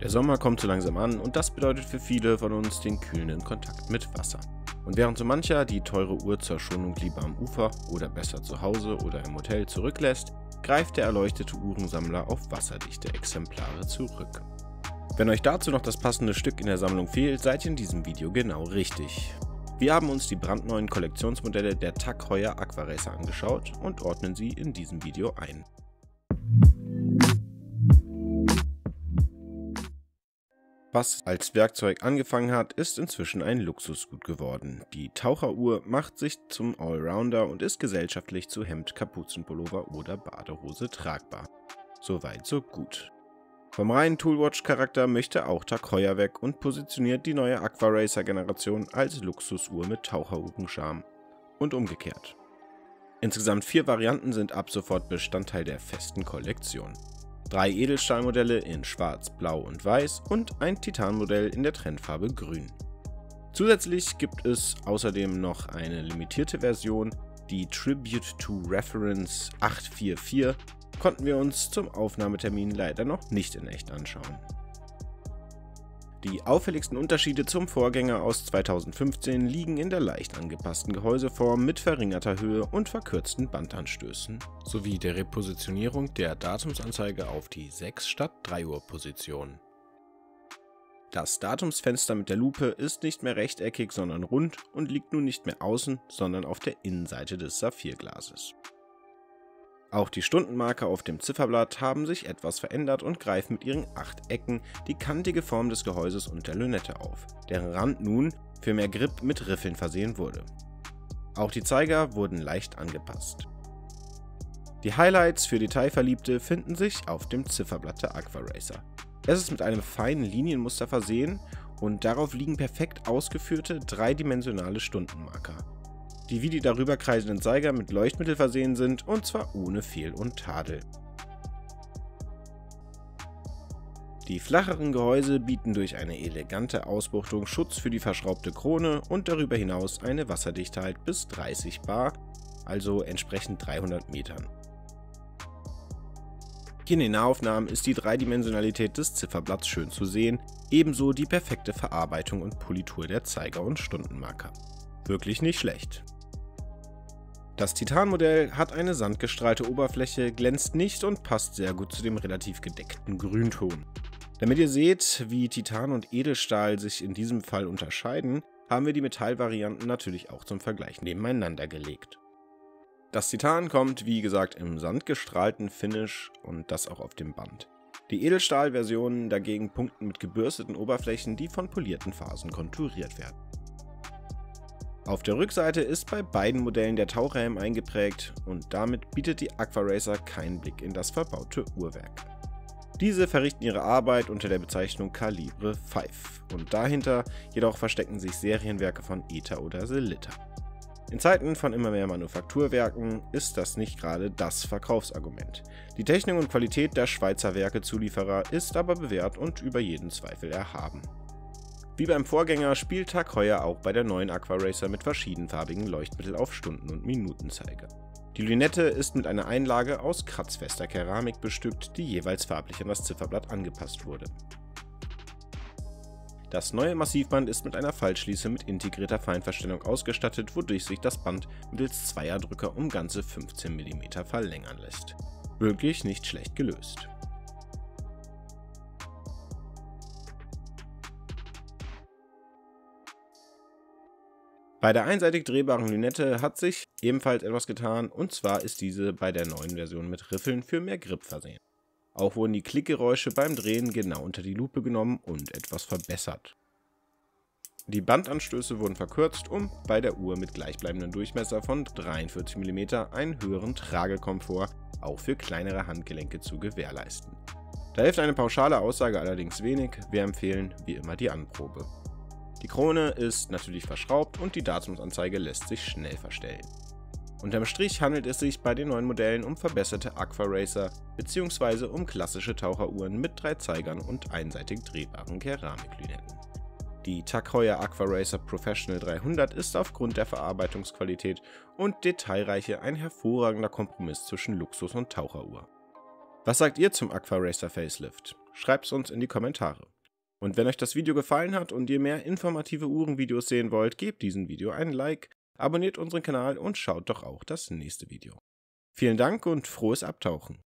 Der Sommer kommt so langsam an und das bedeutet für viele von uns den kühlenden Kontakt mit Wasser. Und während so mancher die teure Uhr zur Schonung lieber am Ufer oder besser zu Hause oder im Hotel zurücklässt, greift der erleuchtete Uhrensammler auf wasserdichte Exemplare zurück. Wenn euch dazu noch das passende Stück in der Sammlung fehlt, seid ihr in diesem Video genau richtig. Wir haben uns die brandneuen Kollektionsmodelle der TAG Heuer Aquaracer angeschaut und ordnen sie in diesem Video ein. Was als Werkzeug angefangen hat, ist inzwischen ein Luxusgut geworden. Die Taucheruhr macht sich zum Allrounder und ist gesellschaftlich zu Hemd, Kapuzenpullover oder Badehose tragbar. Soweit so gut. Vom reinen Toolwatch-Charakter möchte auch TAG Heuer weg und positioniert die neue Aquaracer-Generation als Luxusuhr mit Taucheruhren-Charme. Und umgekehrt. Insgesamt 4 Varianten sind ab sofort Bestandteil der festen Kollektion. 3 Edelstahlmodelle in Schwarz, Blau und Weiß und ein Titanmodell in der Trendfarbe Grün. Zusätzlich gibt es außerdem noch eine limitierte Version, die Tribute to Reference 844, konnten wir uns zum Aufnahmetermin leider noch nicht in echt anschauen. Die auffälligsten Unterschiede zum Vorgänger aus 2015 liegen in der leicht angepassten Gehäuseform mit verringerter Höhe und verkürzten Bandanstößen, sowie der Repositionierung der Datumsanzeige auf die 6 statt 3 Uhr Position. Das Datumsfenster mit der Lupe ist nicht mehr rechteckig, sondern rund und liegt nun nicht mehr außen, sondern auf der Innenseite des Saphirglases. Auch die Stundenmarker auf dem Zifferblatt haben sich etwas verändert und greifen mit ihren 8 Ecken die kantige Form des Gehäuses und der Lünette auf, deren Rand nun für mehr Grip mit Riffeln versehen wurde. Auch die Zeiger wurden leicht angepasst. Die Highlights für Detailverliebte finden sich auf dem Zifferblatt der Aquaracer. Es ist mit einem feinen Linienmuster versehen und darauf liegen perfekt ausgeführte dreidimensionale Stundenmarker, die wie die darüber kreisenden Zeiger mit Leuchtmittel versehen sind und zwar ohne Fehl und Tadel. Die flacheren Gehäuse bieten durch eine elegante Ausbuchtung Schutz für die verschraubte Krone und darüber hinaus eine Wasserdichtheit bis 30 bar, also entsprechend 300 Metern. Hier in den Nahaufnahmen ist die Dreidimensionalität des Zifferblatts schön zu sehen, ebenso die perfekte Verarbeitung und Politur der Zeiger und Stundenmarker. Wirklich nicht schlecht. Das Titanmodell hat eine sandgestrahlte Oberfläche, glänzt nicht und passt sehr gut zu dem relativ gedeckten Grünton. Damit ihr seht, wie Titan und Edelstahl sich in diesem Fall unterscheiden, haben wir die Metallvarianten natürlich auch zum Vergleich nebeneinander gelegt. Das Titan kommt, wie gesagt, im sandgestrahlten Finish und das auch auf dem Band. Die Edelstahlversionen dagegen punkten mit gebürsteten Oberflächen, die von polierten Phasen konturiert werden. Auf der Rückseite ist bei beiden Modellen der Taucherhelm eingeprägt und damit bietet die Aquaracer keinen Blick in das verbaute Uhrwerk. Diese verrichten ihre Arbeit unter der Bezeichnung Calibre 5 und dahinter jedoch verstecken sich Serienwerke von ETA oder Sellita. In Zeiten von immer mehr Manufakturwerken ist das nicht gerade das Verkaufsargument. Die Technik und Qualität der Schweizer Werkezulieferer ist aber bewährt und über jeden Zweifel erhaben. Wie beim Vorgänger spielt TAG Heuer auch bei der neuen Aquaracer mit verschiedenfarbigen Leuchtmittel auf Stunden- und Minutenzeiger. Die Lünette ist mit einer Einlage aus kratzfester Keramik bestückt, die jeweils farblich an das Zifferblatt angepasst wurde. Das neue Massivband ist mit einer Faltschließe mit integrierter Feinverstellung ausgestattet, wodurch sich das Band mittels Zweierdrücker um ganze 15 mm verlängern lässt. Wirklich nicht schlecht gelöst. Bei der einseitig drehbaren Lünette hat sich ebenfalls etwas getan, und zwar ist diese bei der neuen Version mit Riffeln für mehr Grip versehen. Auch wurden die Klickgeräusche beim Drehen genau unter die Lupe genommen und etwas verbessert. Die Bandanstöße wurden verkürzt, um bei der Uhr mit gleichbleibendem Durchmesser von 43 mm einen höheren Tragekomfort auch für kleinere Handgelenke zu gewährleisten. Da hilft eine pauschale Aussage allerdings wenig, wir empfehlen wie immer die Anprobe. Die Krone ist natürlich verschraubt und die Datumsanzeige lässt sich schnell verstellen. Unterm Strich handelt es sich bei den neuen Modellen um verbesserte Aquaracer bzw. um klassische Taucheruhren mit 3 Zeigern und einseitig drehbaren Keramiklünetten. Die TAG Heuer Aquaracer Professional 300 ist aufgrund der Verarbeitungsqualität und Detailreiche ein hervorragender Kompromiss zwischen Luxus und Taucheruhr. Was sagt ihr zum Aquaracer Facelift? Schreibt es uns in die Kommentare. Und wenn euch das Video gefallen hat und ihr mehr informative Uhrenvideos sehen wollt, gebt diesem Video einen Like, abonniert unseren Kanal und schaut doch auch das nächste Video. Vielen Dank und frohes Abtauchen!